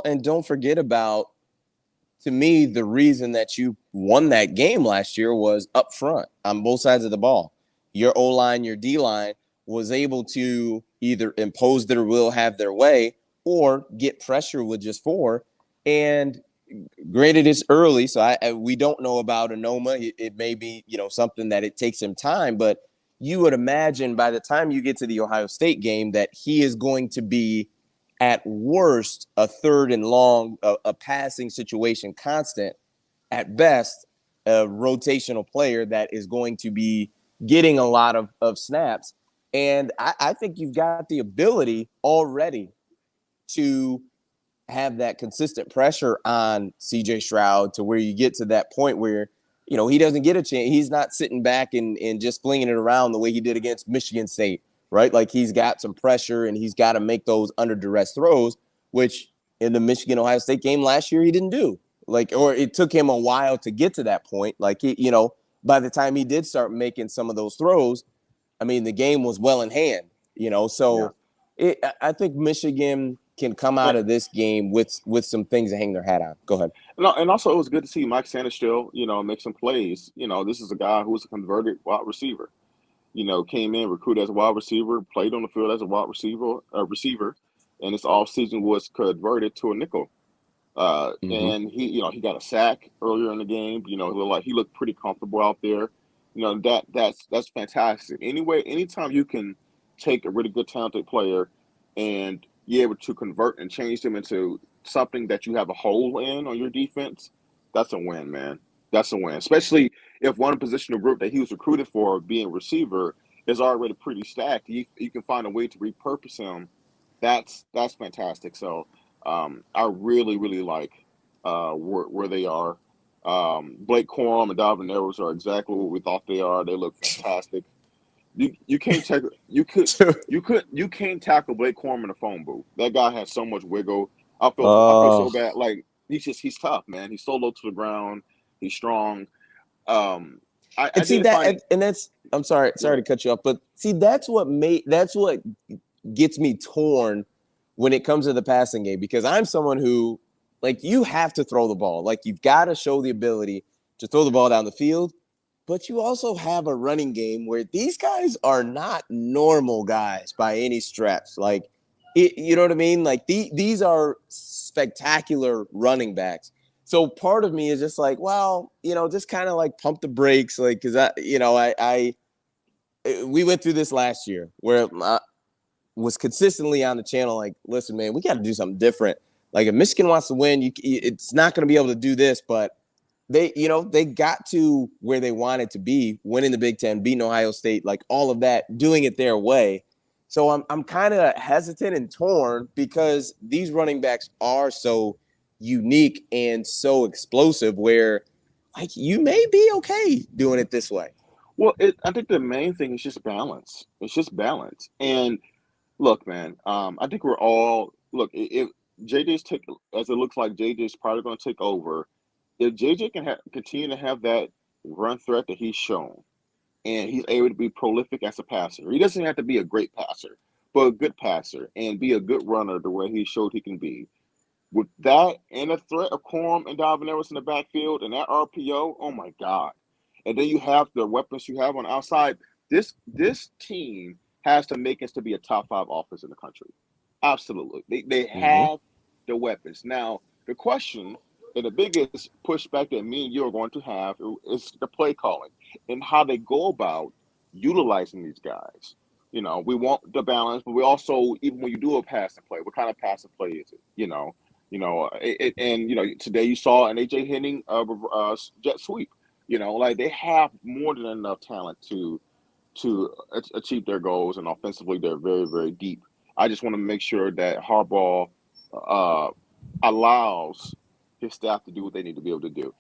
and don't forget about, to me, the reason that you won that game last year was up front on both sides of the ball. Your O-line, your D-line was able to either impose their will, have their way, or get pressure with just four. And granted, it's early, so we don't know about Anoma. It may be, something that it takes him time, but you would imagine by the time you get to the Ohio State game that he is going to be at worst a third and long, a passing situation constant, at best a rotational player that is going to be getting a lot of snaps. And I think you've got the ability already to have that consistent pressure on CJ Stroud to where you get to that point where, he doesn't get a chance. He's not sitting back and just flinging it around the way he did against Michigan State, right? Like, he's got some pressure and he's got to make those under duress throws, which in the Michigan-Ohio State game last year he didn't do. Or it took him a while to get to that point. Like, by the time he did start making some of those throws, I mean, the game was well in hand, So I think Michigan can come out of this game with some things to hang their hat on. Go ahead. No, and also it was good to see Mike Sanders still, make some plays. This is a guy who was a converted wide receiver. Came in, recruited as a wide receiver, played on the field as a wide receiver, and this offseason was converted to a nickel. And he got a sack earlier in the game. He looked pretty comfortable out there. That's fantastic. Anyway, anytime you can take a really good, talented player and you're able to convert and change them into something that you have a hole in on your defense, that's a win, man. That's a win, especially if one positional group that he was recruited for, being receiver, is already pretty stacked. You can find a way to repurpose him. That's fantastic. So I really, really like where they are. Blake Corum and Dalvin Edwards are exactly what we thought they are. They look fantastic. You can't tackle you can't tackle Blake Corum in a phone booth. That guy has so much wiggle. I feel so bad. Like, he's tough, man. He's so low to the ground. He's strong. And see that, and that's, I'm sorry to cut you off, but see, that's what gets me torn when it comes to the passing game, because I'm someone who, like, you have to throw the ball. Like, you've got to show the ability to throw the ball down the field, but you also have a running game where these guys are not normal guys by any stretch. Like, you know what I mean? Like, these are spectacular running backs. So part of me is just like, well, just kind of like pump the brakes, like, because we went through this last year where I was consistently on the channel like, listen, man, we got to do something different. Like, if Michigan wants to win, it's not going to be able to do this, but they got to where they wanted to be, winning the Big Ten, beating Ohio State, like all of that, doing it their way. So I'm kind of hesitant and torn because these running backs are so unique and so explosive where, like, you may be okay doing it this way. Well, I think the main thing is just balance. It's just balance. And look, man, I think we're all if JJ's as it looks like JJ's probably going to take over. If JJ can continue to have that run threat that he's shown, and he's able to be prolific as a passer, he doesn't have to be a great passer, but a good passer, and be a good runner the way he showed he can be. With that and a threat of Corum and Dalvin Edwards in the backfield and that RPO, oh my God. And then you have the weapons you have on the outside. This team has to make us to be a top 5 offense in the country. Absolutely. They have the weapons. Now, the question and the biggest pushback that me and you are going to have is the play calling and how they go about utilizing these guys. We want the balance, but we also, even when you do a passing play, what kind of passing play is it? Today you saw an AJ Henning jet sweep. Like, they have more than enough talent to achieve their goals, and offensively they're very, very deep. I just want to make sure that Harbaugh allows his staff to do what they need to be able to do.